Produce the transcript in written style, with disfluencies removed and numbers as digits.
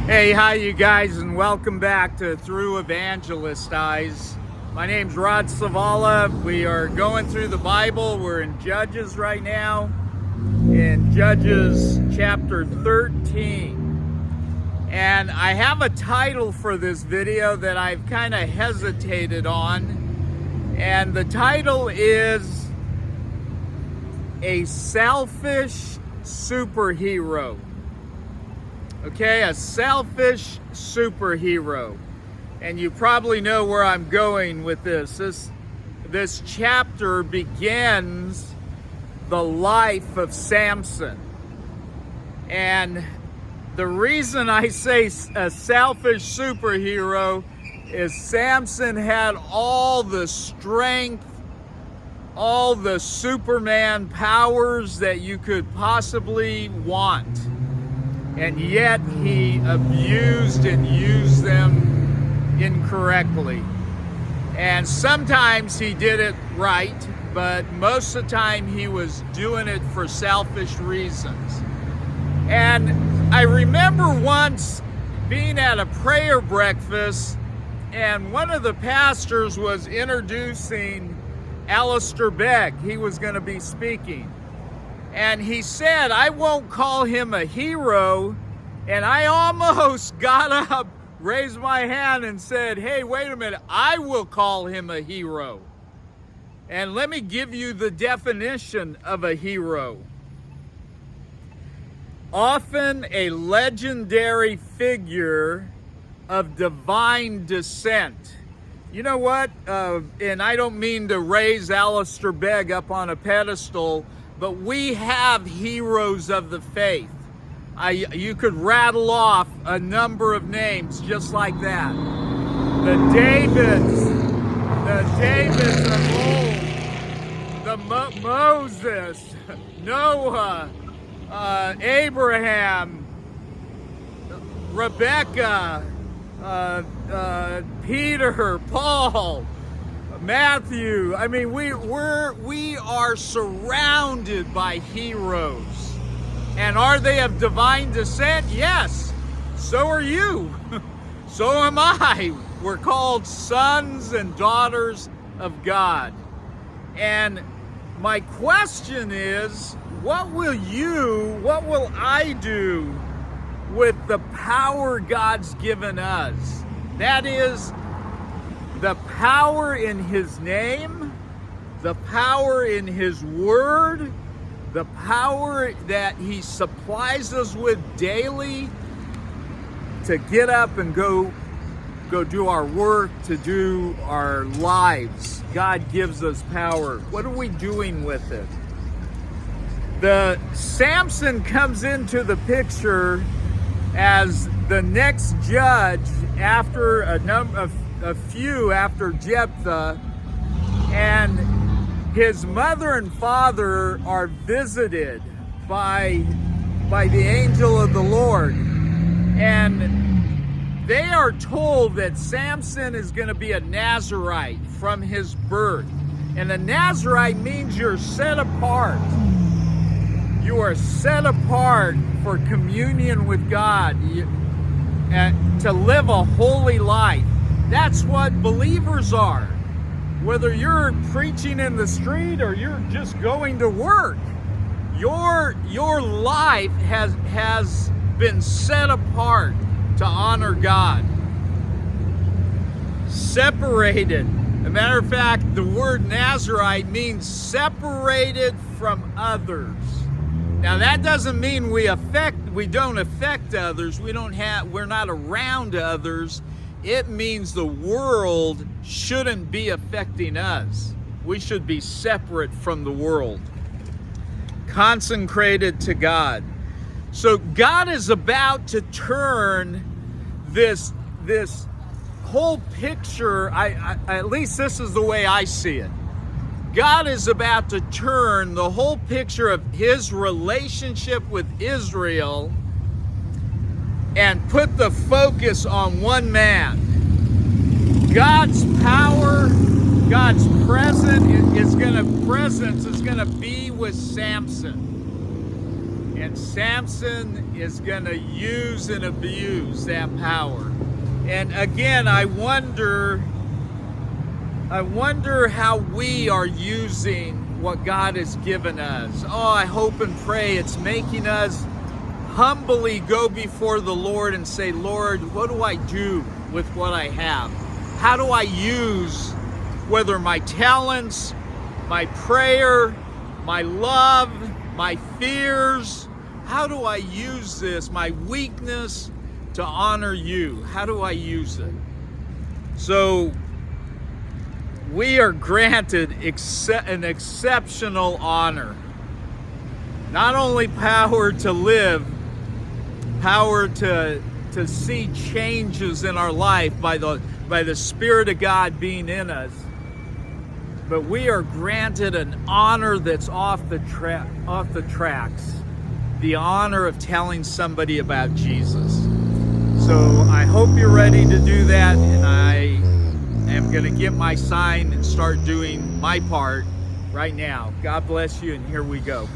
Hey, hi you guys, and welcome back to Through Evangelist Eyes. My name's Rod Savala. We are going through the Bible. We're in Judges right now, in Judges chapter 13. And I have a title for this video that I've kind of hesitated on. And the title is A Selfish Superhero. Okay, a selfish superhero. And you probably know where I'm going with this. This chapter begins the life of Samson. And the reason I say a selfish superhero is Samson had all the strength, all the Superman powers that you could possibly want. And yet he abused and used them incorrectly. And sometimes he did it right, but most of the time he was doing it for selfish reasons. And I remember once being at a prayer breakfast, and one of the pastors was introducing Alistair Begg. He was going to be speaking. And he said, I won't call him a hero. And I almost got up, raised my hand and said, hey, wait a minute, I will call him a hero. And let me give you the definition of a hero. Often a legendary figure of divine descent. You know what? And I don't mean to raise Alistair Begg up on a pedestal, but we have heroes of the faith. You could rattle off a number of names just like that. The Davids of old, the Moses, Noah, Abraham, Rebecca, Peter, Paul, Matthew. I mean, we are surrounded by heroes. And are they of divine descent? Yes. So are you. So am I. We're called sons and daughters of God. And my question is, what will I do with the power God's given us? That is, the power in His name, the power in His word, the power that He supplies us with daily to get up and go do our work, to do our lives. God gives us power. What are we doing with it? The Samson comes into the picture as the next judge after a few after Jephthah, and his mother and father are visited by the angel of the Lord, and they are told that Samson is going to be a Nazirite from his birth. And a Nazirite means you're set apart. You are set apart for communion with God, and to live a holy life. That's what believers are. Whether you're preaching in the street or you're just going to work, your life has been set apart to honor God. Separated. As a matter of fact, the word Nazirite means separated from others. Now that doesn't mean we don't affect others. We're not around others. It means the world shouldn't be affecting us. We should be separate from the world, consecrated to God. So God is about to turn this whole picture, at least this is the way I see it. God is about to turn the whole picture of His relationship with Israel and put the focus on one man. God's power, God's presence is going to be with Samson. And Samson is going to use and abuse that power. And again, I wonder how we are using what God has given us. Oh, I hope and pray it's making us humbly go before the Lord and say, Lord, what do I do with what I have? How do I use whether my talents, my prayer, my love, my fears, how do I use this, my weakness, to honor you? How do I use it? So we are granted an exceptional honor. Not only power to live, power to see changes in our life by the Spirit of God being in us, but we are granted an honor that's off the tracks. The honor of telling somebody about Jesus. So I hope you're ready to do that, and I am going to get my sign and start doing my part right now. God bless you, and here we go.